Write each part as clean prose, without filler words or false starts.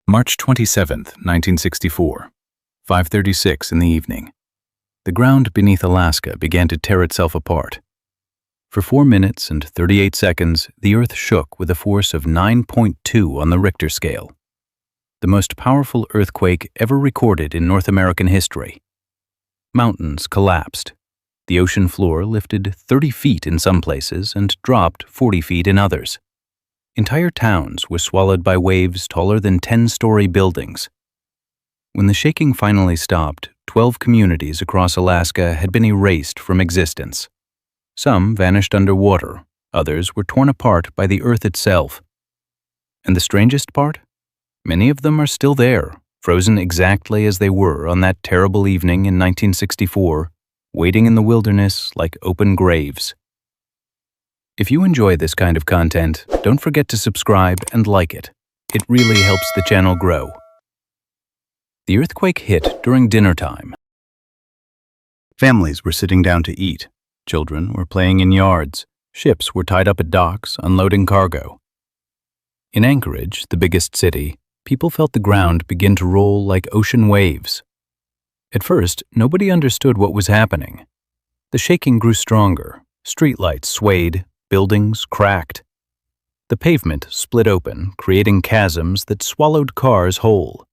March 27th, 1964, 5:36 in the evening. The ground beneath Alaska began to tear itself apart. For 4 minutes and 38 seconds, the Earth shook with a force of 9.2 on the Richter scale, the most powerful earthquake ever recorded in North American history. Mountains collapsed. The ocean floor lifted 30 feet in some places and dropped 40 feet in others. Entire towns were swallowed by waves taller than 10-story buildings. When the shaking finally stopped, 12 communities across Alaska had been erased from existence. Some vanished underwater, others were torn apart by the Earth itself. And the strangest part? Many of them are still there, frozen exactly as they were on that terrible evening in 1964, waiting in the wilderness like open graves. If you enjoy this kind of content, don't forget to subscribe and like it. It really helps the channel grow. The earthquake hit during dinner time. Families were sitting down to eat. Children were playing in yards. Ships were tied up at docks, unloading cargo. In Anchorage, the biggest city, people felt the ground begin to roll like ocean waves. At first, nobody understood what was happening. The shaking grew stronger. Streetlights swayed. Buildings cracked. The pavement split open, creating chasms that swallowed cars whole.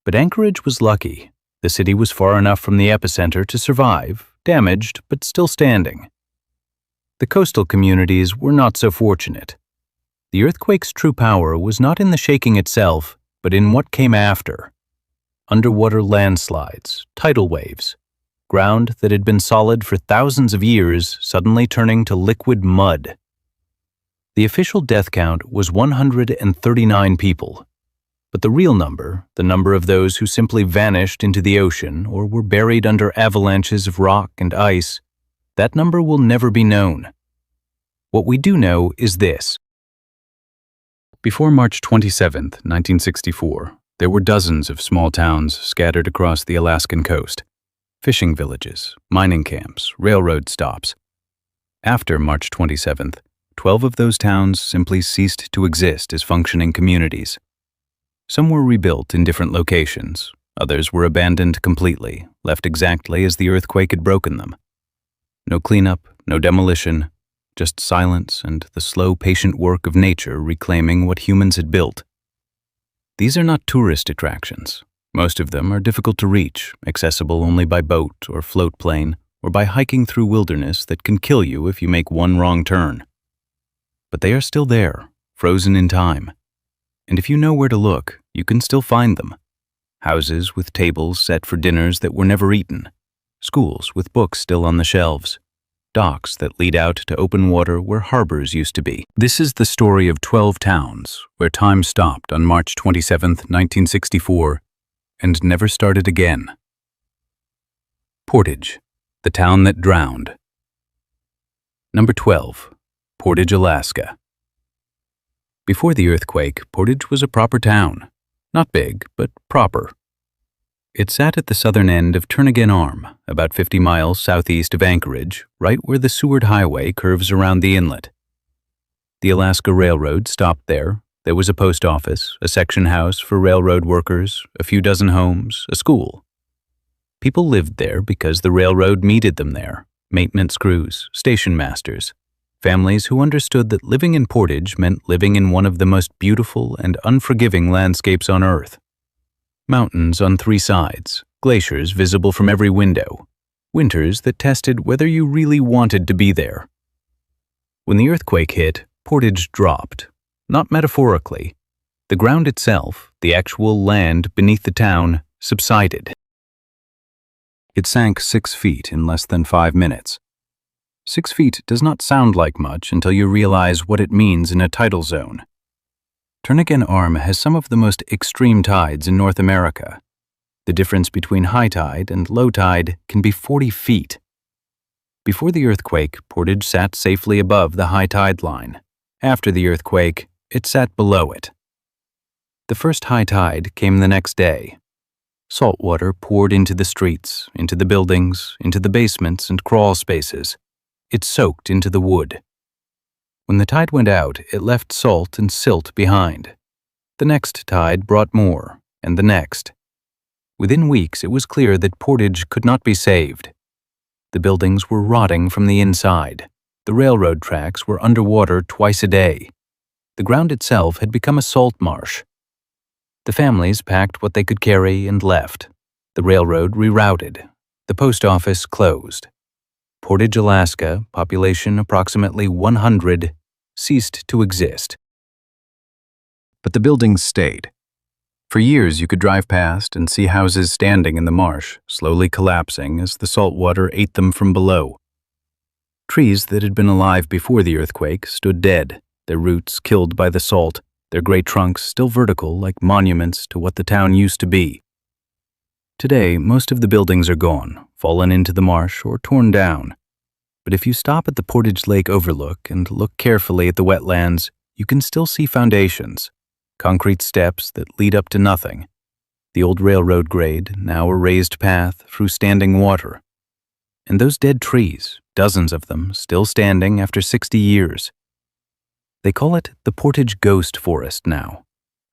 But Anchorage was lucky. The city was far enough from the epicenter to survive, damaged but still standing. The coastal communities were not so fortunate. The earthquake's true power was not in the shaking itself, but in what came after. Underwater landslides, tidal waves, ground that had been solid for thousands of years suddenly turning to liquid mud. The official death count was 139 people, but the real number, the number of those who simply vanished into the ocean or were buried under avalanches of rock and ice, that number will never be known. What we do know is this. Before March 27, 1964, there were dozens of small towns scattered across the Alaskan coast. Fishing villages, mining camps, railroad stops. After March 27th, 12 of those towns simply ceased to exist as functioning communities. Some were rebuilt in different locations, others were abandoned completely, left exactly as the earthquake had broken them. No cleanup, no demolition, just silence and the slow, patient work of nature reclaiming what humans had built. These are not tourist attractions. Most of them are difficult to reach, accessible only by boat or float plane, or by hiking through wilderness that can kill you if you make one wrong turn. But they are still there, frozen in time. And if you know where to look, you can still find them. Houses with tables set for dinners that were never eaten. Schools with books still on the shelves. Docks that lead out to open water where harbors used to be. This is the story of 12 towns where time stopped on March 27, 1964, and never started again. Portage, the town that drowned. Number 12, Portage, Alaska. Before the earthquake, Portage was a proper town. Not big, but proper. It sat at the southern end of Turnagain Arm, about 50 miles southeast of Anchorage, right where the Seward Highway curves around the inlet. The Alaska Railroad stopped there. There was a post office, a section house for railroad workers, a few dozen homes, a school. People lived there because the railroad needed them there, maintenance crews, station masters, families who understood that living in Portage meant living in one of the most beautiful and unforgiving landscapes on Earth. Mountains on 3 sides, glaciers visible from every window, winters that tested whether you really wanted to be there. When the earthquake hit, Portage dropped. Not metaphorically. The ground itself, the actual land beneath the town, subsided. It sank 6 feet in less than 5 minutes. 6 feet does not sound like much until you realize what it means in a tidal zone. Turnagain Arm has some of the most extreme tides in North America. The difference between high tide and low tide can be 40 feet. Before the earthquake, Portage sat safely above the high tide line. After the earthquake, it sat below it. The first high tide came the next day. Salt water poured into the streets, into the buildings, into the basements and crawl spaces. It soaked into the wood. When the tide went out, it left salt and silt behind. The next tide brought more, and the next. Within weeks, it was clear that Portage could not be saved. The buildings were rotting from the inside. The railroad tracks were underwater twice a day. The ground itself had become a salt marsh. The families packed what they could carry and left. The railroad rerouted. The post office closed. Portage, Alaska, population approximately 100, ceased to exist. But the buildings stayed. For years, you could drive past and see houses standing in the marsh, slowly collapsing as the salt water ate them from below. Trees that had been alive before the earthquake stood dead, their roots killed by the salt, their great trunks still vertical like monuments to what the town used to be. Today, most of the buildings are gone, fallen into the marsh or torn down. But if you stop at the Portage Lake overlook and look carefully at the wetlands, you can still see foundations, concrete steps that lead up to nothing. The old railroad grade, now a raised path through standing water. And those dead trees, dozens of them, still standing after 60 years. They call it the Portage Ghost Forest now,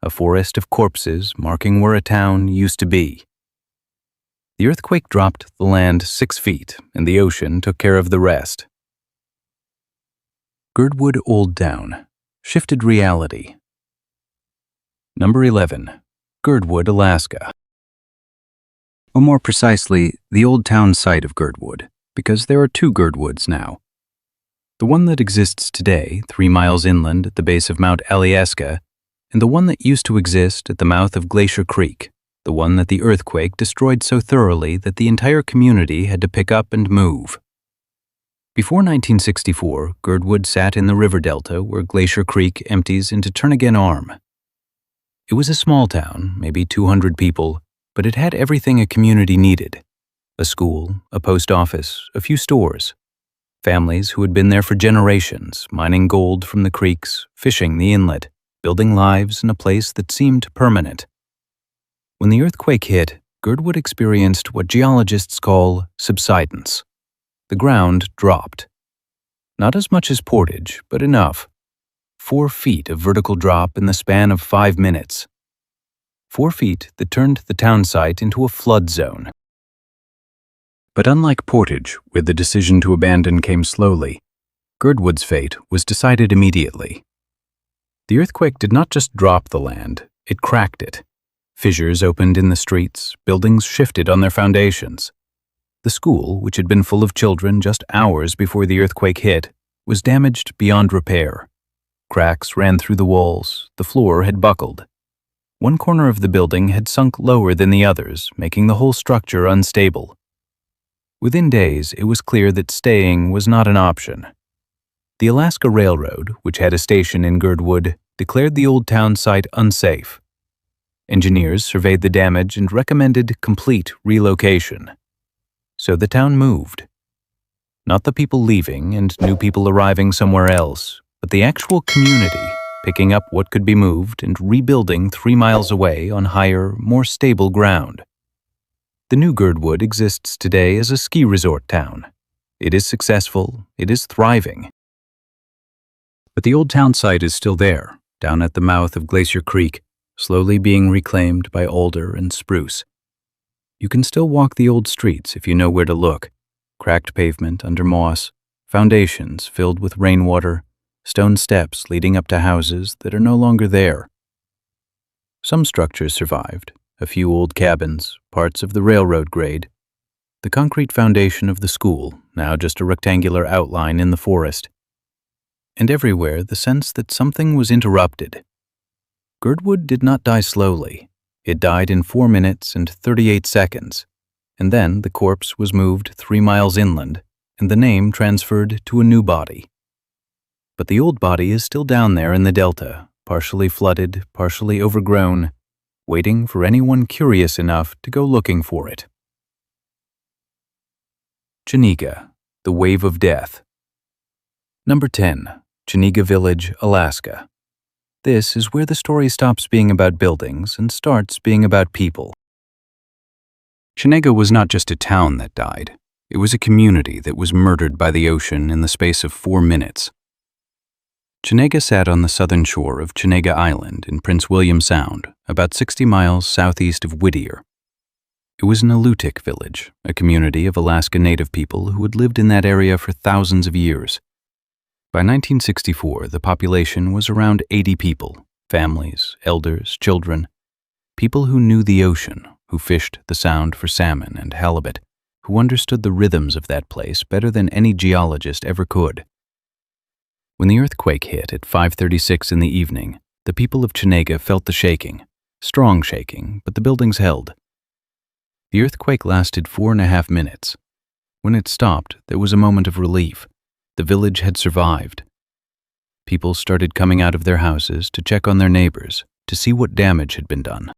a forest of corpses marking where a town used to be. The earthquake dropped the land 6 feet, and the ocean took care of the rest. Girdwood Old Town, shifted reality. Number 11. Girdwood, Alaska. Or more precisely, the old town site of Girdwood, because there are 2 Girdwoods now. The one that exists today, 3 miles inland at the base of Mount Alyeska, and the one that used to exist at the mouth of Glacier Creek, the one that the earthquake destroyed so thoroughly that the entire community had to pick up and move. Before 1964, Girdwood sat in the river delta where Glacier Creek empties into Turnagain Arm. It was a small town, maybe 200 people, but it had everything a community needed. A school, a post office, a few stores. Families who had been there for generations, mining gold from the creeks, fishing the inlet, building lives in a place that seemed permanent. When the earthquake hit, Girdwood experienced what geologists call subsidence. The ground dropped. Not as much as Portage, but enough. 4 feet of vertical drop in the span of 5 minutes. 4 feet that turned the town site into a flood zone. But unlike Portage, where the decision to abandon came slowly, Girdwood's fate was decided immediately. The earthquake did not just drop the land, it cracked it. Fissures opened in the streets, buildings shifted on their foundations. The school, which had been full of children just hours before the earthquake hit, was damaged beyond repair. Cracks ran through the walls, the floor had buckled. One corner of the building had sunk lower than the others, making the whole structure unstable. Within days, it was clear that staying was not an option. The Alaska Railroad, which had a station in Girdwood, declared the old town site unsafe. Engineers surveyed the damage and recommended complete relocation. So the town moved. Not the people leaving and new people arriving somewhere else, but the actual community picking up what could be moved and rebuilding 3 miles away on higher, more stable ground. The new Girdwood exists today as a ski resort town. It is successful, it is thriving. But the old town site is still there, down at the mouth of Glacier Creek, slowly being reclaimed by alder and spruce. You can still walk the old streets if you know where to look. Cracked pavement under moss, foundations filled with rainwater, stone steps leading up to houses that are no longer there. Some structures survived, a few old cabins, parts of the railroad grade, the concrete foundation of the school, now just a rectangular outline in the forest. And everywhere the sense that something was interrupted. Girdwood did not die slowly. It died in 4 minutes and 38 seconds, and then the corpse was moved 3 miles inland, and the name transferred to a new body. But the old body is still down there in the delta, partially flooded, partially overgrown, waiting for anyone curious enough to go looking for it. Chenega, the Wave of Death. Number 10. Chenega Village, Alaska. This is where the story stops being about buildings and starts being about people. Chenega was not just a town that died. It was a community that was murdered by the ocean in the space of 4 minutes. Chinega sat on the southern shore of Chinega Island in Prince William Sound, about 60 miles southeast of Whittier. It was an Alutiiq village, a community of Alaska Native people who had lived in that area for thousands of years. By 1964, the population was around 80 people, families, elders, children, people who knew the ocean, who fished the Sound for salmon and halibut, who understood the rhythms of that place better than any geologist ever could. When the earthquake hit at 5:36 in the evening, the people of Chinega felt the shaking, strong shaking, but the buildings held. The earthquake lasted 4.5 minutes. When it stopped, there was a moment of relief. The village had survived. People started coming out of their houses to check on their neighbors, to see what damage had been done.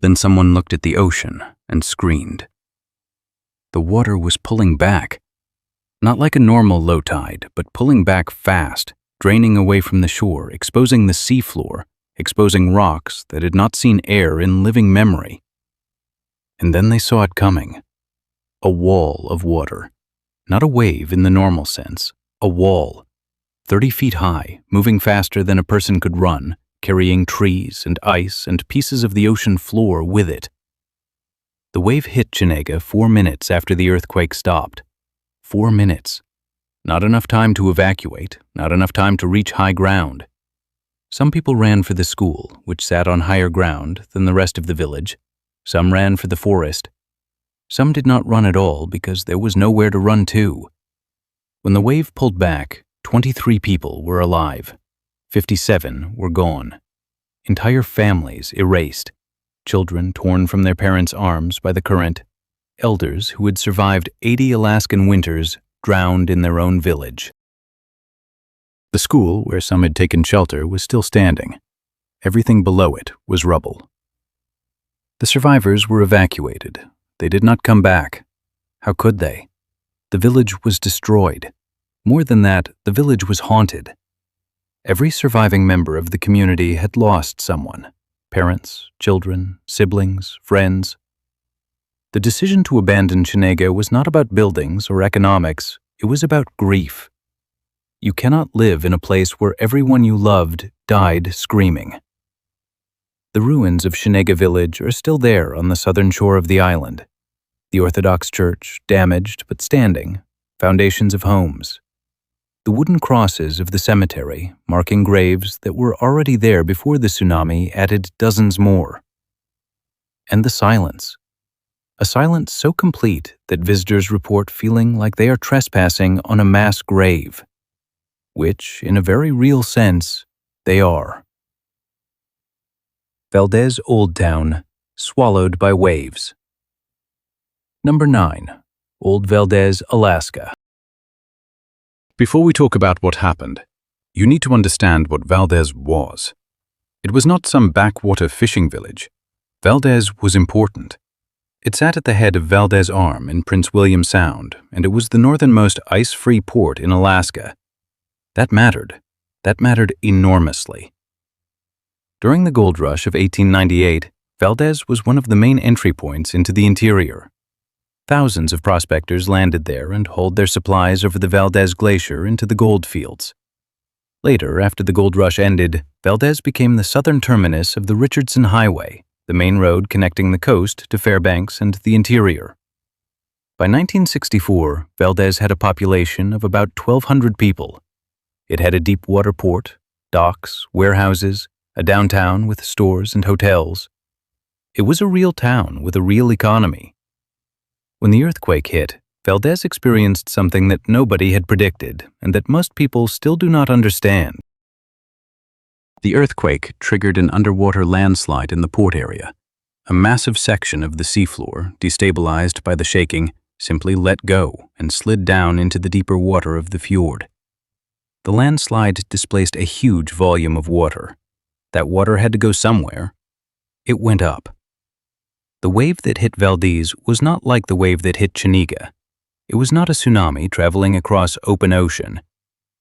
Then someone looked at the ocean and screamed. The water was pulling back. Not like a normal low tide, but pulling back fast, draining away from the shore, exposing the seafloor, exposing rocks that had not seen air in living memory. And then they saw it coming. A wall of water. Not a wave in the normal sense, a wall. 30 feet high, moving faster than a person could run, carrying trees and ice and pieces of the ocean floor with it. The wave hit Chinega 4 minutes after the earthquake stopped. 4 minutes. Not enough time to evacuate, not enough time to reach high ground. Some people ran for the school, which sat on higher ground than the rest of the village. Some ran for the forest. Some did not run at all because there was nowhere to run to. When the wave pulled back, 23 people were alive. 57 were gone. Entire families erased. Children torn from their parents' arms by the current. Elders who had survived 80 Alaskan winters drowned in their own village. The school, where some had taken shelter, was still standing. Everything below it was rubble. The survivors were evacuated. They did not come back. How could they? The village was destroyed. More than that, the village was haunted. Every surviving member of the community had lost someone. Parents, children, siblings, friends. The decision to abandon Chinega was not about buildings or economics, it was about grief. You cannot live in a place where everyone you loved died screaming. The ruins of Chinega village are still there on the southern shore of the island. The Orthodox church, damaged but standing, foundations of homes. The wooden crosses of the cemetery, marking graves that were already there before the tsunami, added dozens more. And the silence. A silence so complete that visitors report feeling like they are trespassing on a mass grave, which, in a very real sense, they are. Valdez Old Town, swallowed by waves. Number 9. Old Valdez, Alaska. Before we talk about what happened, you need to understand what Valdez was. It was not some backwater fishing village. Valdez was important. It sat at the head of Valdez Arm in Prince William Sound, and it was the northernmost ice-free port in Alaska. That mattered. That mattered enormously. During the gold rush of 1898, Valdez was one of the main entry points into the interior. Thousands of prospectors landed there and hauled their supplies over the Valdez Glacier into the gold fields. Later, after the gold rush ended, Valdez became the southern terminus of the Richardson Highway, the main road connecting the coast to Fairbanks and the interior. By 1964, Valdez had a population of about 1,200 people. It had a deep water port, docks, warehouses, a downtown with stores and hotels. It was a real town with a real economy. When the earthquake hit, Valdez experienced something that nobody had predicted and that most people still do not understand. The earthquake triggered an underwater landslide in the port area. A massive section of the seafloor, destabilized by the shaking, simply let go and slid down into the deeper water of the fjord. The landslide displaced a huge volume of water. That water had to go somewhere. It went up. The wave that hit Valdez was not like the wave that hit Chinega. It was not a tsunami traveling across open ocean.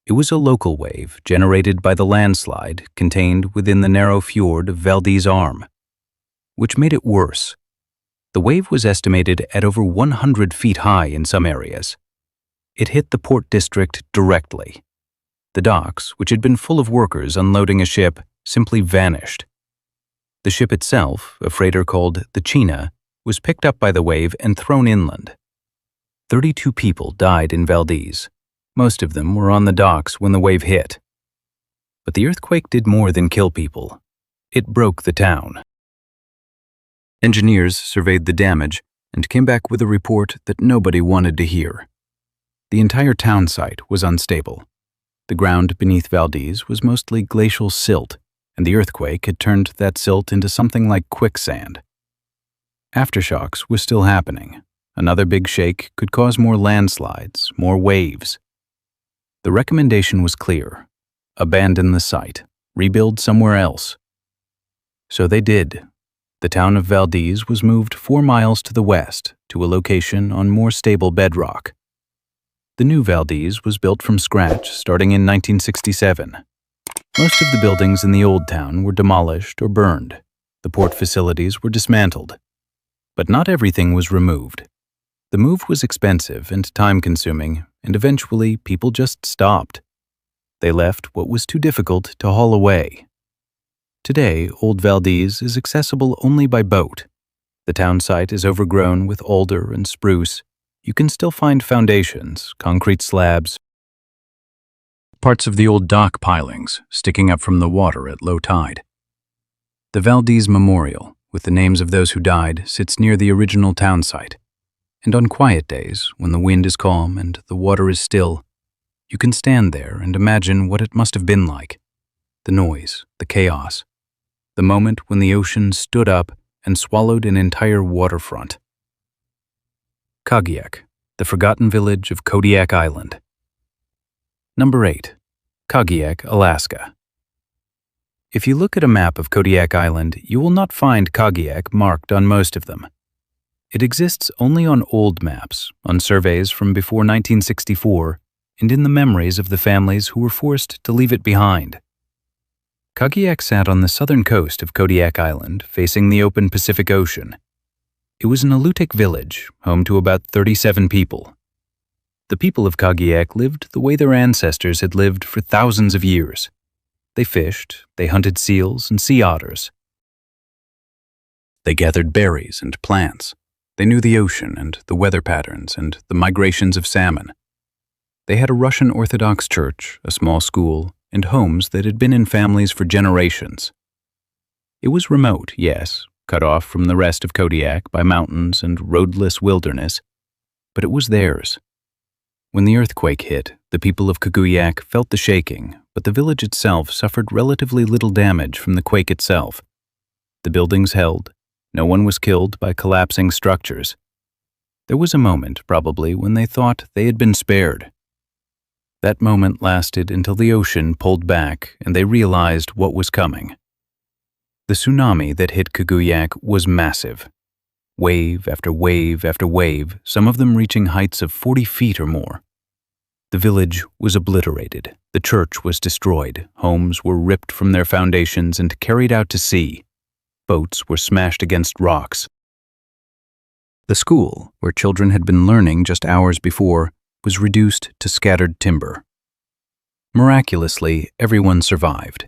It was a local wave generated by the landslide contained within the narrow fjord of Valdez Arm, which made it worse. The wave was estimated at over 100 feet high in some areas. It hit the port district directly. The docks, which had been full of workers unloading a ship, simply vanished. The ship itself, a freighter called the China, was picked up by the wave and thrown inland. 32 people died in Valdez. Most of them were on the docks when the wave hit. But the earthquake did more than kill people. It broke the town. Engineers surveyed the damage and came back with a report that nobody wanted to hear. The entire town site was unstable. The ground beneath Valdez was mostly glacial silt, and the earthquake had turned that silt into something like quicksand. Aftershocks were still happening. Another big shake could cause more landslides, more waves. The recommendation was clear: abandon the site, rebuild somewhere else. So they did. The town of Valdez was moved 4 miles to the west to a location on more stable bedrock. The new Valdez was built from scratch starting in 1967. Most of the buildings in the old town were demolished or burned. The port facilities were dismantled. But not everything was removed. The move was expensive and time-consuming, and eventually people just stopped. They left what was too difficult to haul away. Today, Old Valdez is accessible only by boat. The town site is overgrown with alder and spruce. You can still find foundations, concrete slabs, parts of the old dock pilings sticking up from the water at low tide. The Valdez Memorial, with the names of those who died, sits near the original town site. And on quiet days, when the wind is calm and the water is still, you can stand there and imagine what it must have been like. The noise, the chaos, the moment when the ocean stood up and swallowed an entire waterfront. Kagiak, the forgotten village of Kodiak Island. Number 8. Kagiak, Alaska. If you look at a map of Kodiak Island, you will not find Kagiak marked on most of them. It exists only on old maps, on surveys from before 1964, and in the memories of the families who were forced to leave it behind. Kagiak sat on the southern coast of Kodiak Island, facing the open Pacific Ocean. It was an Alutiiq village, home to about 37 people. The people of Kagiak lived the way their ancestors had lived for thousands of years. They fished, they hunted seals and sea otters. They gathered berries and plants. They knew the ocean and the weather patterns and the migrations of salmon. They had a Russian Orthodox church, a small school, and homes that had been in families for generations. It was remote, yes, cut off from the rest of Kodiak by mountains and roadless wilderness, but it was theirs. When the earthquake hit, the people of Kagiak felt the shaking, but the village itself suffered relatively little damage from the quake itself. The buildings held. No one was killed by collapsing structures. There was a moment, probably, when they thought they had been spared. That moment lasted until the ocean pulled back and they realized what was coming. The tsunami that hit Kagiak was massive. Wave after wave after wave, some of them reaching heights of 40 feet or more. The village was obliterated. The church was destroyed. Homes were ripped from their foundations and carried out to sea. Boats were smashed against rocks. The school, where children had been learning just hours before, was reduced to scattered timber. Miraculously, everyone survived.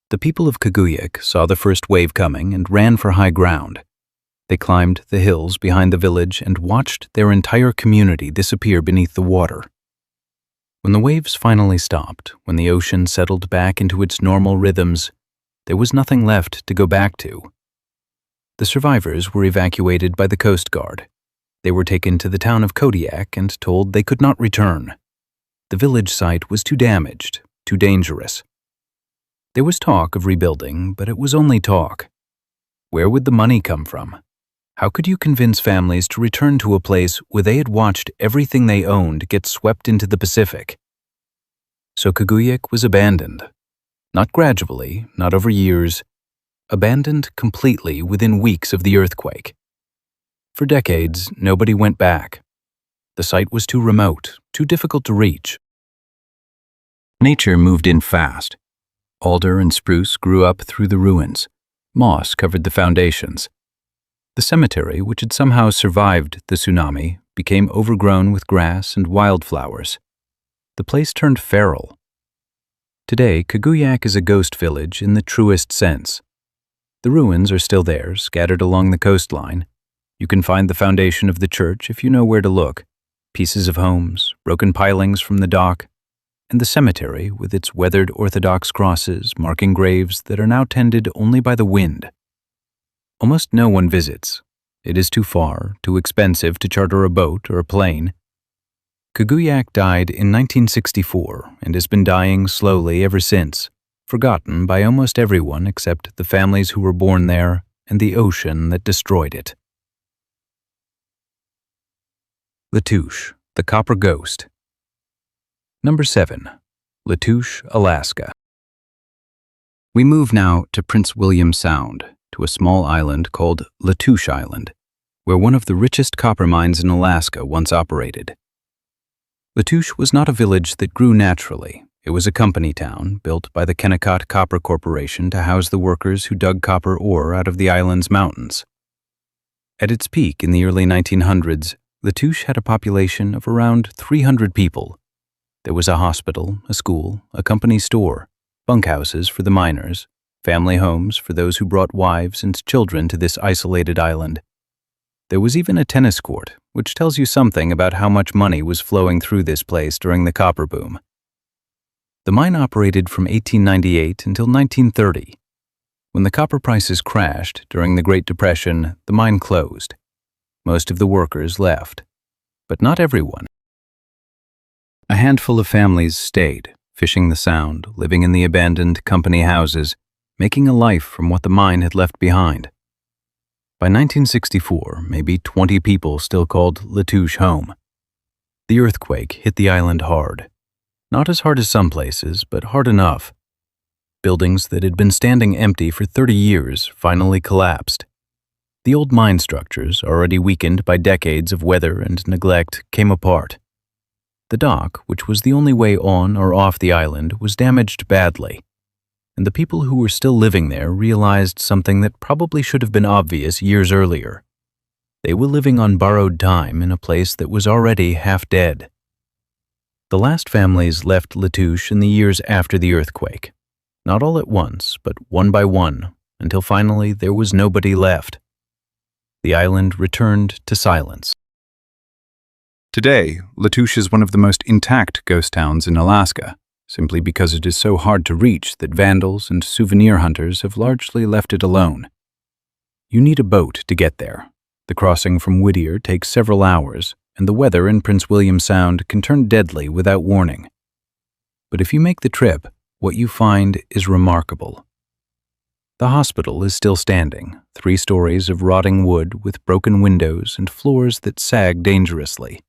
The people of Kagiak saw the first wave coming and ran for high ground. They climbed the hills behind the village and watched their entire community disappear beneath the water. When the waves finally stopped, when the ocean settled back into its normal rhythms, there was nothing left to go back to. The survivors were evacuated by the Coast Guard. They were taken to the town of Kodiak and told they could not return. The village site was too damaged, too dangerous. There was talk of rebuilding, but it was only talk. Where would the money come from? How could you convince families to return to a place where they had watched everything they owned get swept into the Pacific? So Kagiak was abandoned. Not gradually, not over years. Abandoned completely within weeks of the earthquake. For decades, nobody went back. The site was too remote, too difficult to reach. Nature moved in fast. Alder and spruce grew up through the ruins. Moss covered the foundations. The cemetery, which had somehow survived the tsunami, became overgrown with grass and wildflowers. The place turned feral. Today, Kaguyak is a ghost village in the truest sense. The ruins are still there, scattered along the coastline. You can find the foundation of the church if you know where to look. Pieces of homes, broken pilings from the dock, and the cemetery with its weathered Orthodox crosses marking graves that are now tended only by the wind. Almost no one visits. It is too far, too expensive to charter a boat or a plane. Kaguyak died in 1964 and has been dying slowly ever since, forgotten by almost everyone except the families who were born there and the ocean that destroyed it. Latouche, the Copper Ghost. Number 7. Latouche, Alaska. We move now to Prince William Sound, to a small island called Latouche Island, where one of the richest copper mines in Alaska once operated. Latouche was not a village that grew naturally. It was a company town built by the Kennecott Copper Corporation to house the workers who dug copper ore out of the island's mountains. At its peak in the early 1900s, Latouche had a population of around 300 people. There was a hospital, a school, a company store, bunkhouses for the miners, family homes for those who brought wives and children to this isolated island. There was even a tennis court, which tells you something about how much money was flowing through this place during the copper boom. The mine operated from 1898 until 1930. When the copper prices crashed during the Great Depression, the mine closed. Most of the workers left, but not everyone. A handful of families stayed, fishing the Sound, living in the abandoned company houses, making a life from what the mine had left behind. By 1964, maybe 20 people still called Latouche home. The earthquake hit the island hard. Not as hard as some places, but hard enough. Buildings that had been standing empty for 30 years finally collapsed. The old mine structures, already weakened by decades of weather and neglect, came apart. The dock, which was the only way on or off the island, was damaged badly. And the people who were still living there realized something that probably should have been obvious years earlier. They were living on borrowed time in a place that was already half dead. The last families left Latouche in the years after the earthquake. Not all at once, but one by one, until finally there was nobody left. The island returned to silence. Today, Latouche is one of the most intact ghost towns in Alaska, simply because it is so hard to reach that vandals and souvenir hunters have largely left it alone. You need a boat to get there. The crossing from Whittier takes several hours, and the weather in Prince William Sound can turn deadly without warning. But if you make the trip, what you find is remarkable. The hospital is still standing, 3 stories of rotting wood with broken windows and floors that sag dangerously.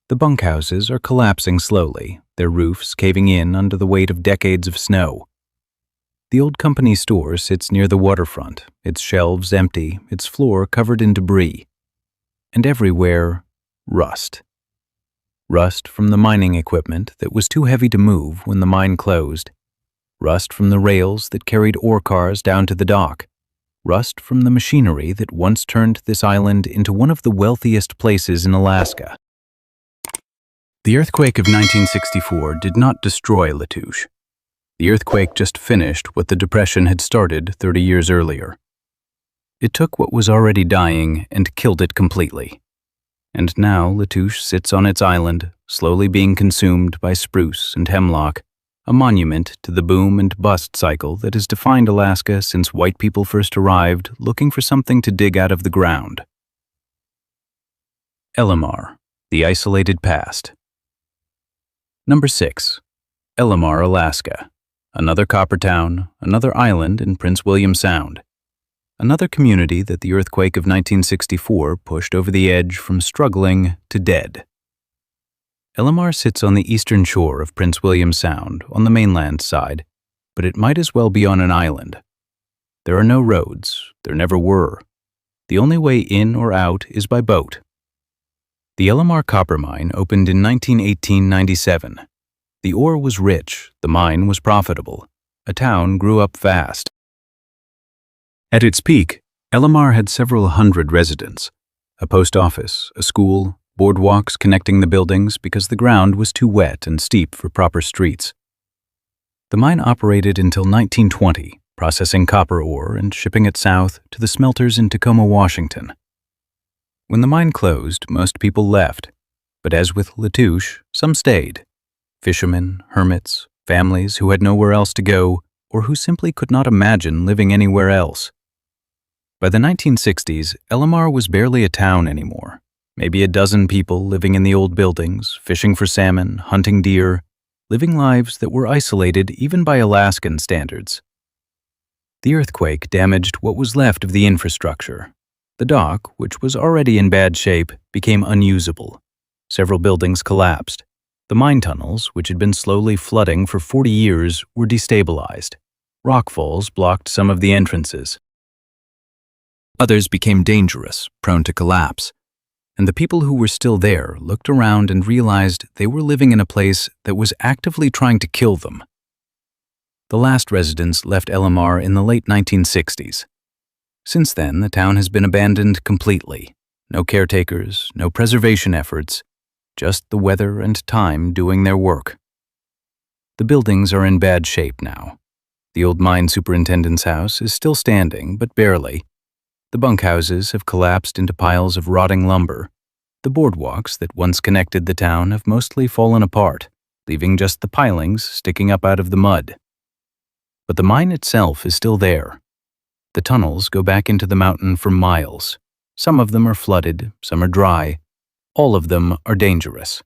The bunkhouses are collapsing slowly, their roofs caving in under the weight of decades of snow. The old company store sits near the waterfront, its shelves empty, its floor covered in debris. And everywhere, rust. Rust from the mining equipment that was too heavy to move when the mine closed. Rust from the rails that carried ore cars down to the dock. Rust from the machinery that once turned this island into one of the wealthiest places in Alaska. The earthquake of 1964 did not destroy Latouche. The earthquake just finished what the Depression had started 30 years earlier. It took what was already dying and killed it completely. And now Latouche sits on its island, slowly being consumed by spruce and hemlock, a monument to the boom and bust cycle that has defined Alaska since white people first arrived looking for something to dig out of the ground. Elamar, the isolated past. Number 6. Elamar, Alaska. Another copper town, another island in Prince William Sound. Another community that the earthquake of 1964 pushed over the edge from struggling to dead. Elamar sits on the eastern shore of Prince William Sound on the mainland side, but it might as well be on an island. There are no roads, there never were. The only way in or out is by boat. The Elamar copper mine opened in 1918-97. The ore was rich, the mine was profitable. A town grew up fast. At its peak, Elamar had several hundred residents, a post office, a school, boardwalks connecting the buildings because the ground was too wet and steep for proper streets. The mine operated until 1920, processing copper ore and shipping it south to the smelters in Tacoma, Washington. When the mine closed, most people left, but as with Latouche, some stayed. Fishermen, hermits, families who had nowhere else to go or who simply could not imagine living anywhere else. By the 1960s, Elamar was barely a town anymore. Maybe a dozen people living in the old buildings, fishing for salmon, hunting deer, living lives that were isolated even by Alaskan standards. The earthquake damaged what was left of the infrastructure. The dock, which was already in bad shape, became unusable. Several buildings collapsed. The mine tunnels, which had been slowly flooding for 40 years, were destabilized. Rockfalls blocked some of the entrances. Others became dangerous, prone to collapse. And the people who were still there looked around and realized they were living in a place that was actively trying to kill them. The last residents left Elamar in the late 1960s. Since then, the town has been abandoned completely. No caretakers, no preservation efforts, just the weather and time doing their work. The buildings are in bad shape now. The old mine superintendent's house is still standing, but barely. The bunkhouses have collapsed into piles of rotting lumber. The boardwalks that once connected the town have mostly fallen apart, leaving just the pilings sticking up out of the mud. But the mine itself is still there. The tunnels go back into the mountain for miles. Some of them are flooded, some are dry. All of them are dangerous.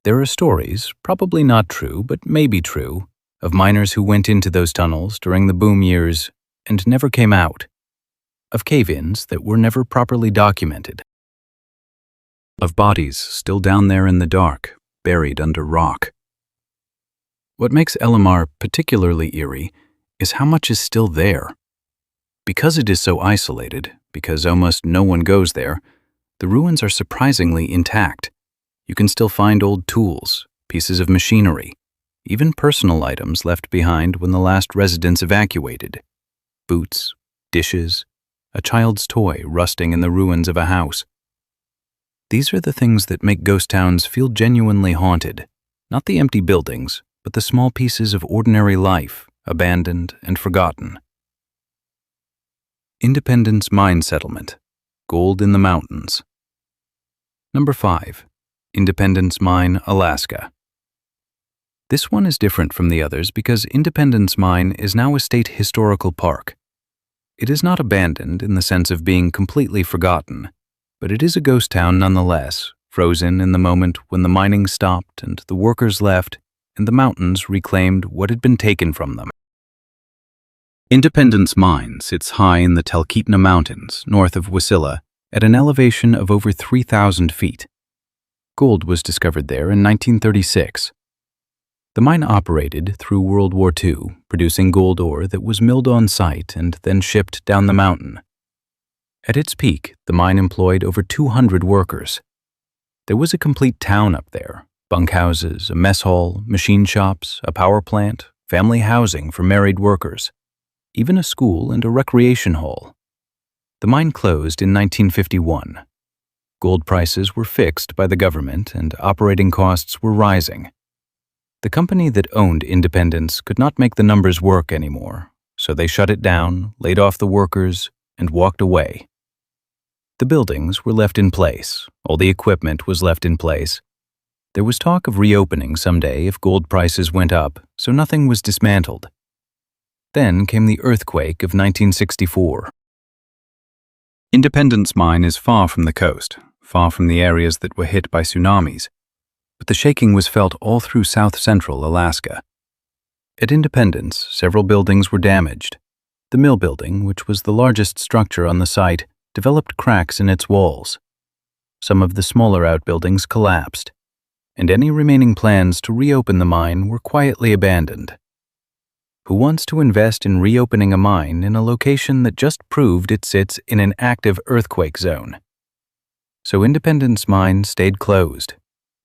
There are stories, probably not true, but maybe true, of miners who went into those tunnels during the boom years and never came out. Of cave-ins that were never properly documented. Of bodies still down there in the dark, buried under rock. What makes Elamar particularly eerie is how much is still there. Because it is so isolated, because almost no one goes there, the ruins are surprisingly intact. You can still find old tools, pieces of machinery, even personal items left behind when the last residents evacuated. Boots, dishes, a child's toy rusting in the ruins of a house. These are the things that make ghost towns feel genuinely haunted, not the empty buildings, but the small pieces of ordinary life, abandoned and forgotten. Independence Mine Settlement. Gold in the Mountains. Number 5. Independence Mine, Alaska. This one is different from the others because Independence Mine is now a state historical park. It is not abandoned in the sense of being completely forgotten, but it is a ghost town nonetheless, frozen in the moment when the mining stopped and the workers left and the mountains reclaimed what had been taken from them. Independence Mine sits high in the Talkeetna Mountains, north of Wasilla, at an elevation of over 3,000 feet. Gold was discovered there in 1936. The mine operated through World War II, producing gold ore that was milled on site and then shipped down the mountain. At its peak, the mine employed over 200 workers. There was a complete town up there, bunkhouses, a mess hall, machine shops, a power plant, family housing for married workers, even a school and a recreation hall. The mine closed in 1951. Gold prices were fixed by the government and operating costs were rising. The company that owned Independence could not make the numbers work anymore, so they shut it down, laid off the workers, and walked away. The buildings were left in place, all the equipment was left in place. There was talk of reopening someday if gold prices went up, so nothing was dismantled. Then came the earthquake of 1964. Independence Mine is far from the coast, far from the areas that were hit by tsunamis. But the shaking was felt all through south-central Alaska. At Independence, several buildings were damaged. The mill building, which was the largest structure on the site, developed cracks in its walls. Some of the smaller outbuildings collapsed, and any remaining plans to reopen the mine were quietly abandoned. Who wants to invest in reopening a mine in a location that just proved it sits in an active earthquake zone? So Independence Mine stayed closed.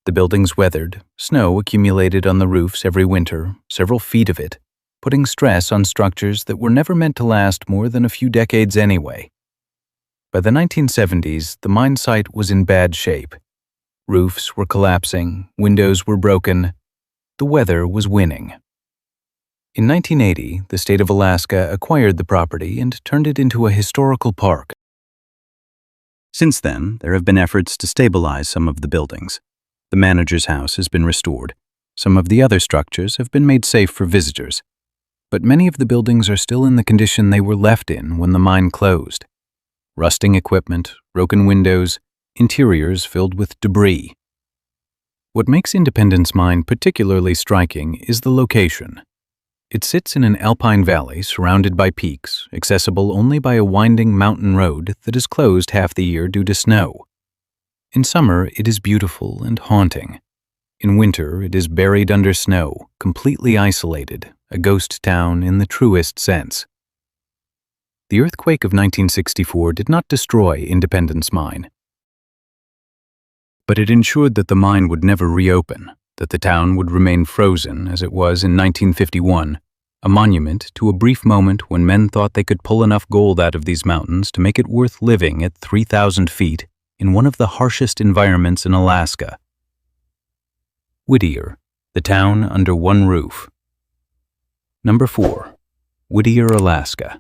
The buildings weathered, snow accumulated on the roofs every winter, several feet of it, putting stress on structures that were never meant to last more than a few decades anyway. By the 1970s, the mine site was in bad shape. Roofs were collapsing, windows were broken. The weather was winning. In 1980, the state of Alaska acquired the property and turned it into a historical park. Since then, there have been efforts to stabilize some of the buildings. The manager's house has been restored. Some of the other structures have been made safe for visitors. But many of the buildings are still in the condition they were left in when the mine closed. Rusting equipment, broken windows, interiors filled with debris. What makes Independence Mine particularly striking is the location. It sits in an alpine valley surrounded by peaks, accessible only by a winding mountain road that is closed half the year due to snow. In summer, it is beautiful and haunting. In winter, it is buried under snow, completely isolated, a ghost town in the truest sense. The earthquake of 1964 did not destroy Independence Mine, but it ensured that the mine would never reopen, that the town would remain frozen as it was in 1951, a monument to a brief moment when men thought they could pull enough gold out of these mountains to make it worth living at 3,000 feet in one of the harshest environments in Alaska. Whittier, the town under one roof. Number 4. Whittier, Alaska.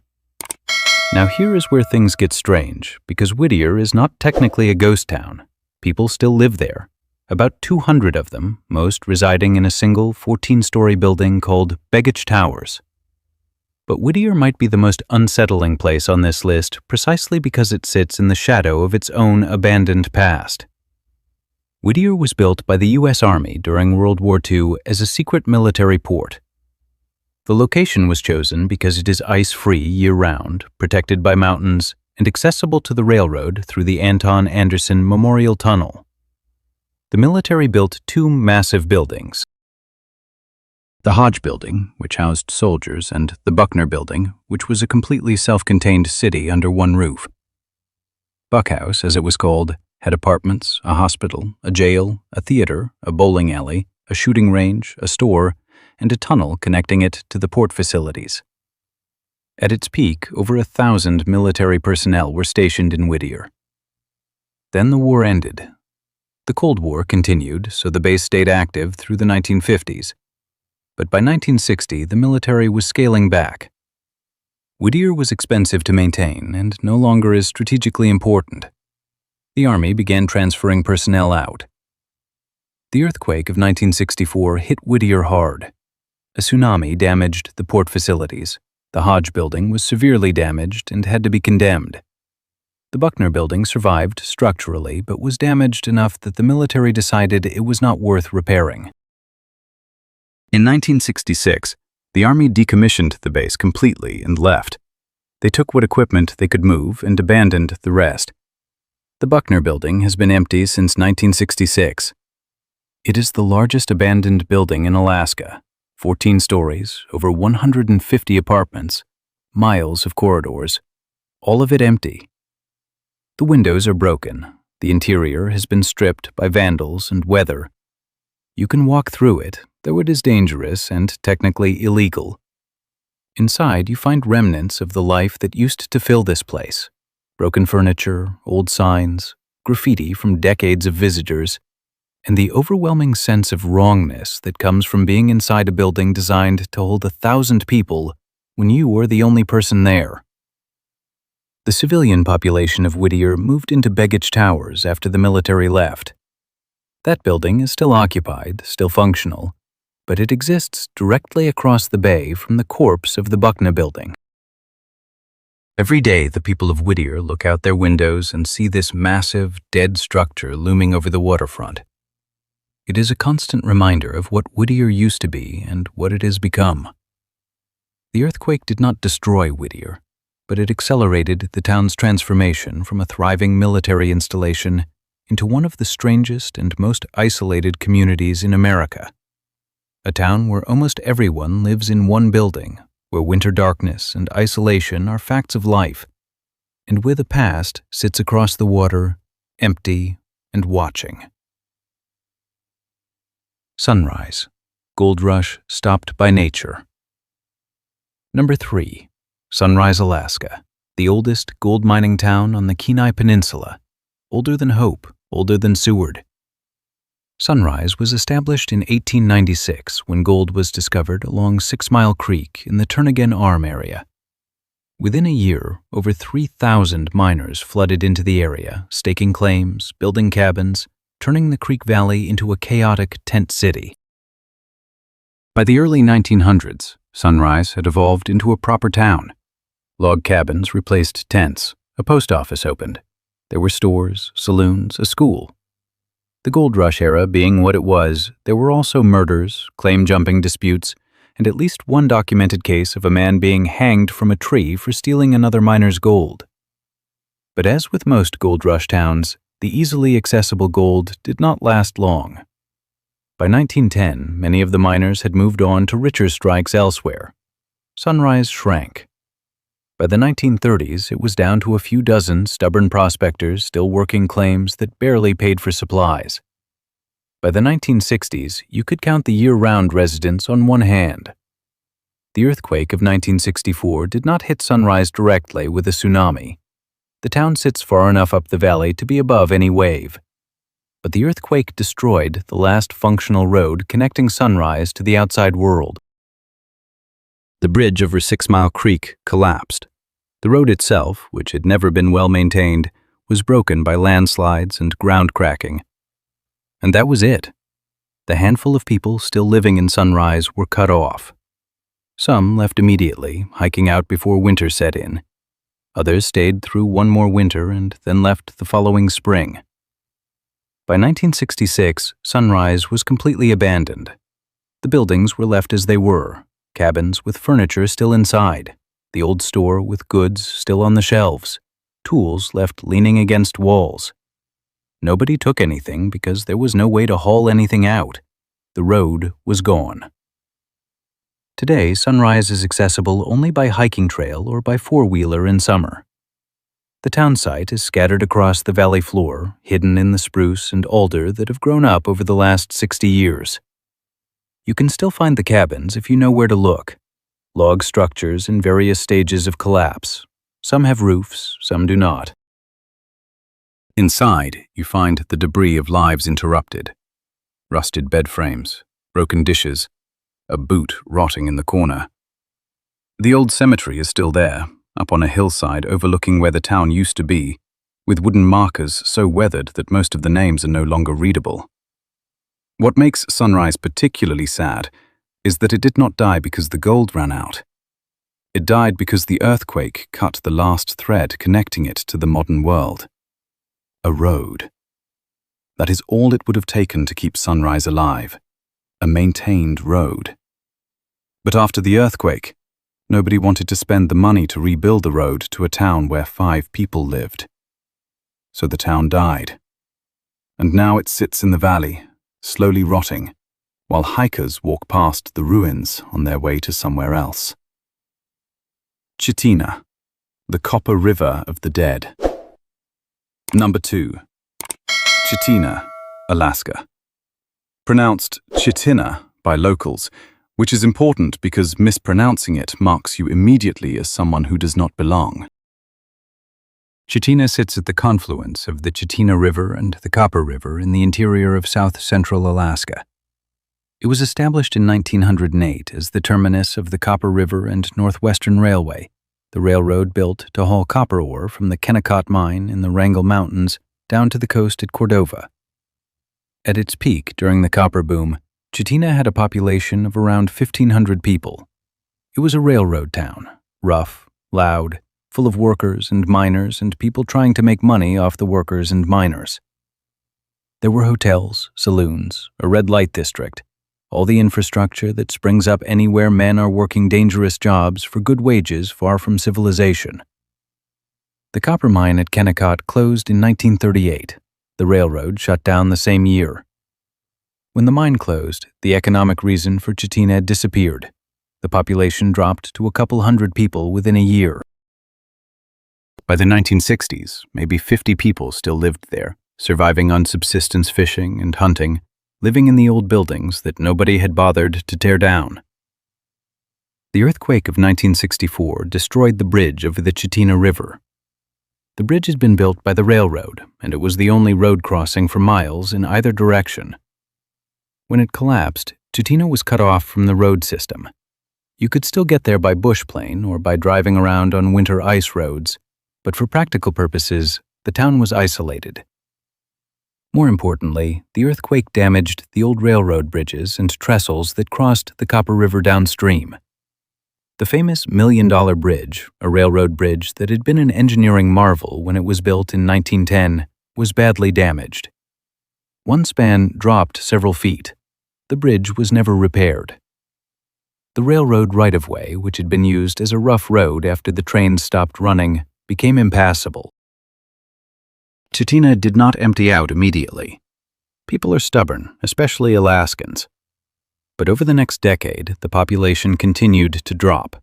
Now here is where things get strange, because Whittier is not technically a ghost town. People still live there. About 200 of them, most residing in a single 14-story building called Begich Towers. But Whittier might be the most unsettling place on this list precisely because it sits in the shadow of its own abandoned past. Whittier was built by the U.S. Army during World War II as a secret military port. The location was chosen because it is ice-free year-round, protected by mountains, and accessible to the railroad through the Anton Anderson Memorial Tunnel. The military built 2 massive buildings. The Hodge Building, which housed soldiers, and the Buckner Building, which was a completely self-contained city under one roof. Buckhouse, as it was called, had apartments, a hospital, a jail, a theater, a bowling alley, a shooting range, a store, and a tunnel connecting it to the port facilities. At its peak, over 1,000 military personnel were stationed in Whittier. Then the war ended. The Cold War continued, so the base stayed active through the 1950s. But by 1960, the military was scaling back. Whittier was expensive to maintain and no longer is strategically important. The Army began transferring personnel out. The earthquake of 1964 hit Whittier hard. A tsunami damaged the port facilities. The Hodge Building was severely damaged and had to be condemned. The Buckner Building survived structurally, but was damaged enough that the military decided it was not worth repairing. In 1966, the Army decommissioned the base completely and left. They took what equipment they could move and abandoned the rest. The Buckner Building has been empty since 1966. It is the largest abandoned building in Alaska, 14 stories, over 150 apartments, miles of corridors, all of it empty. The windows are broken. The interior has been stripped by vandals and weather. You can walk through it, though it is dangerous and technically illegal. Inside, you find remnants of the life that used to fill this place. Broken furniture, old signs, graffiti from decades of visitors, and the overwhelming sense of wrongness that comes from being inside a building designed to hold 1,000 people when you are the only person there. The civilian population of Whittier moved into Begich Towers after the military left. That building is still occupied, still functional, but it exists directly across the bay from the corpse of the Buckner Building. Every day, the people of Whittier look out their windows and see this massive, dead structure looming over the waterfront. It is a constant reminder of what Whittier used to be and what it has become. The earthquake did not destroy Whittier, but it accelerated the town's transformation from a thriving military installation into one of the strangest and most isolated communities in America. A town where almost everyone lives in one building, where winter darkness and isolation are facts of life, and where the past sits across the water, empty and watching. Sunrise. Gold rush stopped by nature. Number 3. Sunrise, Alaska, the oldest gold mining town on the Kenai Peninsula, older than Hope, older than Seward. Sunrise was established in 1896 when gold was discovered along 6 Mile Creek in the Turnagain Arm area. Within a year, over 3,000 miners flooded into the area, staking claims, building cabins, turning the Creek Valley into a chaotic tent city. By the early 1900s, Sunrise had evolved into a proper town. Log cabins replaced tents, a post office opened. There were stores, saloons, a school. The gold rush era being what it was, there were also murders, claim-jumping disputes, and at least one documented case of a man being hanged from a tree for stealing another miner's gold. But as with most gold rush towns, the easily accessible gold did not last long. By 1910, many of the miners had moved on to richer strikes elsewhere. Sunrise shrank. By the 1930s, it was down to a few dozen stubborn prospectors still working claims that barely paid for supplies. By the 1960s, you could count the year-round residents on one hand. The earthquake of 1964 did not hit Sunrise directly with a tsunami. The town sits far enough up the valley to be above any wave. But the earthquake destroyed the last functional road connecting Sunrise to the outside world. The bridge over 6 Mile Creek collapsed. The road itself, which had never been well maintained, was broken by landslides and ground cracking. And that was it. The handful of people still living in Sunrise were cut off. Some left immediately, hiking out before winter set in. Others stayed through one more winter and then left the following spring. By 1966, Sunrise was completely abandoned. The buildings were left as they were, cabins with furniture still inside, the old store with goods still on the shelves, tools left leaning against walls. Nobody took anything because there was no way to haul anything out. The road was gone. Today, Sunrise is accessible only by hiking trail or by four-wheeler in summer. The town site is scattered across the valley floor, hidden in the spruce and alder that have grown up over the last 60 years. You can still find the cabins if you know where to look. Log structures in various stages of collapse. Some have roofs, some do not. Inside, you find the debris of lives interrupted. Rusted bed frames, broken dishes, a boot rotting in the corner. The old cemetery is still there, up on a hillside overlooking where the town used to be, with wooden markers so weathered that most of the names are no longer readable. What makes Sunrise particularly sad is that it did not die because the gold ran out. It died because the earthquake cut the last thread connecting it to the modern world. A road. That is all it would have taken to keep Sunrise alive. A maintained road. But after the earthquake, nobody wanted to spend the money to rebuild the road to a town where 5 people lived. So the town died. And now it sits in the valley, slowly rotting, while hikers walk past the ruins on their way to somewhere else. Chitina, the Copper River of the Dead. Number 2. Chitina, Alaska. Pronounced Chitina by locals, which is important because mispronouncing it marks you immediately as someone who does not belong. Chitina sits at the confluence of the Chitina River and the Copper River in the interior of south-central Alaska. It was established in 1908 as the terminus of the Copper River and Northwestern Railway, the railroad built to haul copper ore from the Kennecott mine in the Wrangell Mountains down to the coast at Cordova. At its peak during the copper boom, Chitina had a population of around 1,500 people. It was a railroad town, rough, loud, full of workers and miners and people trying to make money off the workers and miners. There were hotels, saloons, a red light district, all the infrastructure that springs up anywhere men are working dangerous jobs for good wages far from civilization. The copper mine at Kennecott closed in 1938. The railroad shut down the same year. When the mine closed, the economic reason for Chitina disappeared. The population dropped to a couple hundred people within a year. By the 1960s, maybe 50 people still lived there, surviving on subsistence fishing and hunting, living in the old buildings that nobody had bothered to tear down. The earthquake of 1964 destroyed the bridge over the Chitina River. The bridge had been built by the railroad, and it was the only road crossing for miles in either direction. When it collapsed, Chitina was cut off from the road system. You could still get there by bush plane or by driving around on winter ice roads, but for practical purposes, the town was isolated. More importantly, the earthquake damaged the old railroad bridges and trestles that crossed the Copper River downstream. The famous $1 Million Bridge, a railroad bridge that had been an engineering marvel when it was built in 1910, was badly damaged. One span dropped several feet. The bridge was never repaired. The railroad right-of-way, which had been used as a rough road after the trains stopped running, became impassable. Chitina did not empty out immediately. People are stubborn, especially Alaskans. But over the next decade, the population continued to drop.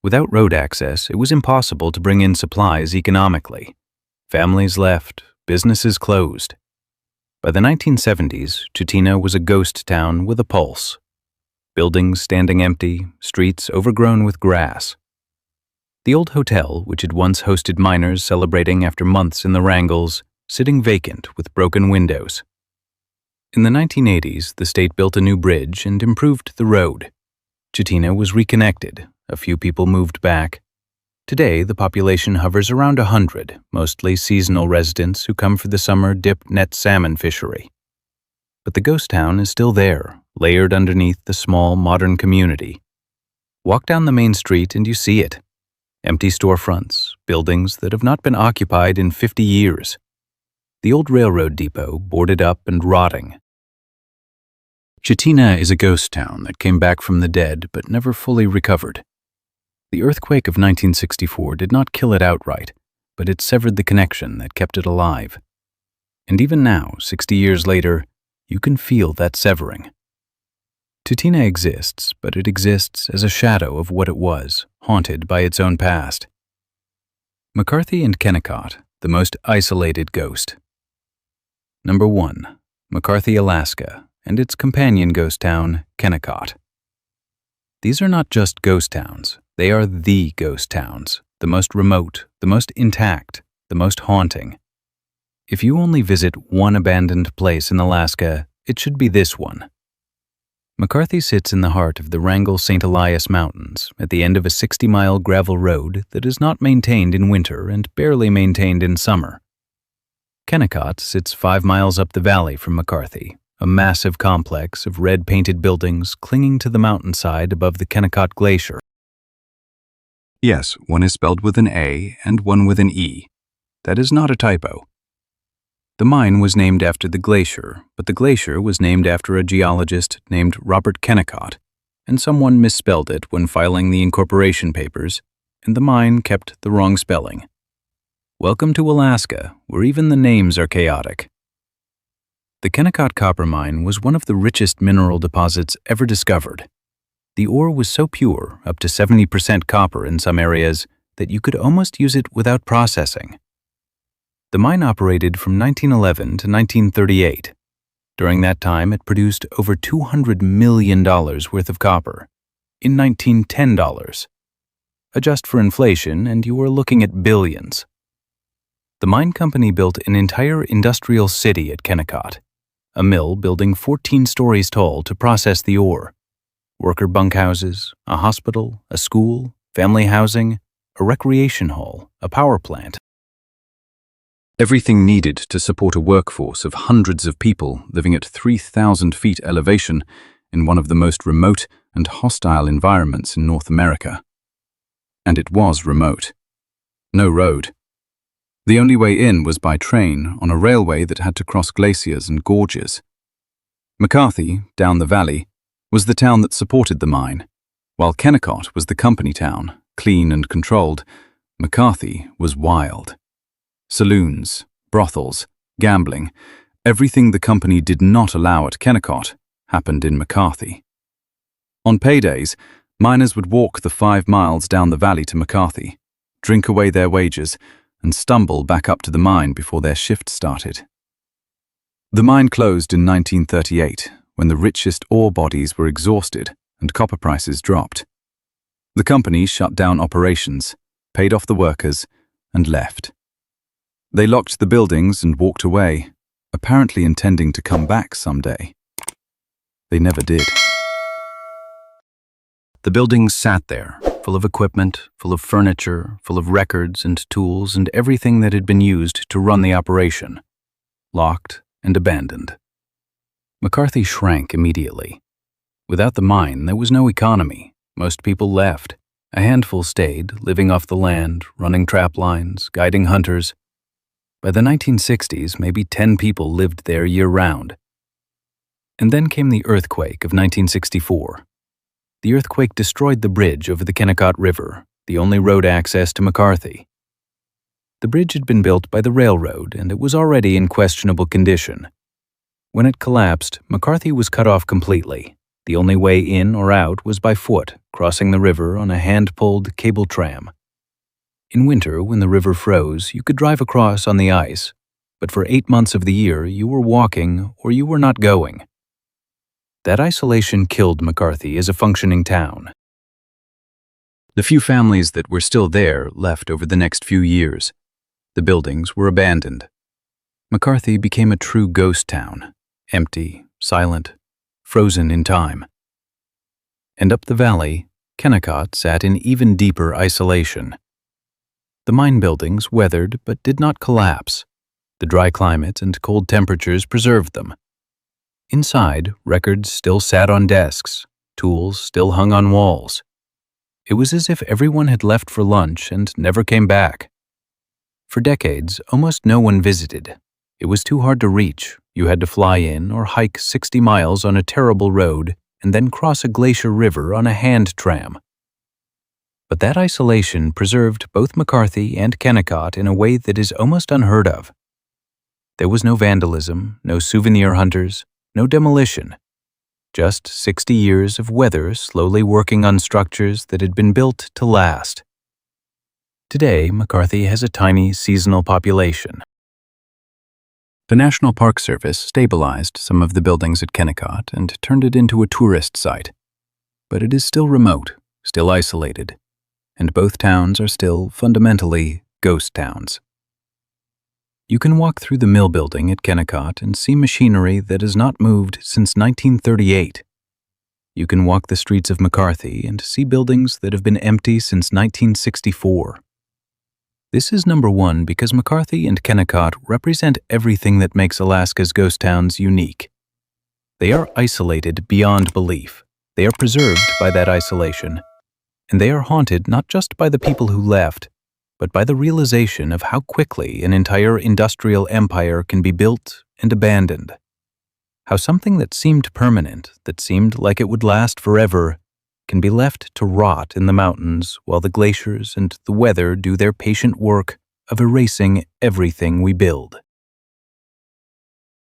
Without road access, it was impossible to bring in supplies economically. Families left, businesses closed. By the 1970s, Chitina was a ghost town with a pulse. Buildings standing empty, streets overgrown with grass. The old hotel, which had once hosted miners celebrating after months in the Wrangles, sitting vacant with broken windows. In the 1980s, the state built a new bridge and improved the road. Chitina was reconnected. A few people moved back. Today, the population hovers around 100, mostly seasonal residents who come for the summer dip net salmon fishery. But the ghost town is still there, layered underneath the small, modern community. Walk down the main street and you see it. Empty storefronts, buildings that have not been occupied in 50 years. The old railroad depot boarded up and rotting. Chitina is a ghost town that came back from the dead but never fully recovered. The earthquake of 1964 did not kill it outright, but it severed the connection that kept it alive. And even now, 60 years later, you can feel that severing. Chitina exists, but it exists as a shadow of what it was, haunted by its own past. McCarthy and Kennecott, the most isolated ghost. Number 1. McCarthy, Alaska, and its companion ghost town, Kennecott. These are not just ghost towns, they are the ghost towns, the most remote, the most intact, the most haunting. If you only visit one abandoned place in Alaska, it should be this one. McCarthy sits in the heart of the Wrangell-St. Elias Mountains, at the end of a 60-mile gravel road that is not maintained in winter and barely maintained in summer. Kennecott sits 5 miles up the valley from McCarthy, a massive complex of red-painted buildings clinging to the mountainside above the Kennecott Glacier. Yes, one is spelled with an A and one with an E. That is not a typo. The mine was named after the glacier, but the glacier was named after a geologist named Robert Kennecott, and someone misspelled it when filing the incorporation papers, and the mine kept the wrong spelling. Welcome to Alaska, where even the names are chaotic. The Kennecott copper mine was one of the richest mineral deposits ever discovered. The ore was so pure, up to 70% copper in some areas, that you could almost use it without processing. The mine operated from 1911 to 1938. During that time, it produced over $200 million worth of copper, in 1910 dollars. Adjust for inflation, and you are looking at billions. The mine company built an entire industrial city at Kennecott, a mill building 14 stories tall to process the ore, worker bunkhouses, a hospital, a school, family housing, a recreation hall, a power plant. Everything needed to support a workforce of hundreds of people living at 3,000 feet elevation in one of the most remote and hostile environments in North America. And it was remote. No road. The only way in was by train on a railway that had to cross glaciers and gorges. McCarthy, down the valley, was the town that supported the mine, while Kennecott was the company town, clean and controlled. McCarthy was wild. Saloons, brothels, gambling, everything the company did not allow at Kennecott happened in McCarthy. On paydays, miners would walk the 5 miles down the valley to McCarthy, drink away their wages, and stumble back up to the mine before their shift started. The mine closed in 1938, when the richest ore bodies were exhausted and copper prices dropped. The company shut down operations, paid off the workers, and left. They locked the buildings and walked away, apparently intending to come back someday. They never did. The buildings sat there, full of equipment, full of furniture, full of records and tools and everything that had been used to run the operation, locked and abandoned. McCarthy shrank immediately. Without the mine, there was no economy. Most people left. A handful stayed, living off the land, running trap lines, guiding hunters. By the 1960s, maybe 10 people lived there year-round. And then came the earthquake of 1964. The earthquake destroyed the bridge over the Kennecott River, the only road access to McCarthy. The bridge had been built by the railroad, and it was already in questionable condition. When it collapsed, McCarthy was cut off completely. The only way in or out was by foot, crossing the river on a hand-pulled cable tram. In winter, when the river froze, you could drive across on the ice, but for 8 months of the year, you were walking or you were not going. That isolation killed McCarthy as a functioning town. The few families that were still there left over the next few years. The buildings were abandoned. McCarthy became a true ghost town, empty, silent, frozen in time. And up the valley, Kennecott sat in even deeper isolation. The mine buildings weathered but did not collapse. The dry climate and cold temperatures preserved them. Inside, records still sat on desks, tools still hung on walls. It was as if everyone had left for lunch and never came back. For decades, almost no one visited. It was too hard to reach. You had to fly in or hike 60 miles on a terrible road and then cross a glacier river on a hand tram. But that isolation preserved both McCarthy and Kennecott in a way that is almost unheard of. There was no vandalism, no souvenir hunters, no demolition. Just 60 years of weather slowly working on structures that had been built to last. Today, McCarthy has a tiny seasonal population. The National Park Service stabilized some of the buildings at Kennecott and turned it into a tourist site. But it is still remote, still isolated, and both towns are still fundamentally ghost towns. You can walk through the mill building at Kennecott and see machinery that has not moved since 1938. You can walk the streets of McCarthy and see buildings that have been empty since 1964. This is number one because McCarthy and Kennecott represent everything that makes Alaska's ghost towns unique. They are isolated beyond belief. They are preserved by that isolation. And they are haunted not just by the people who left, but by the realization of how quickly an entire industrial empire can be built and abandoned. How something that seemed permanent, that seemed like it would last forever, can be left to rot in the mountains while the glaciers and the weather do their patient work of erasing everything we build.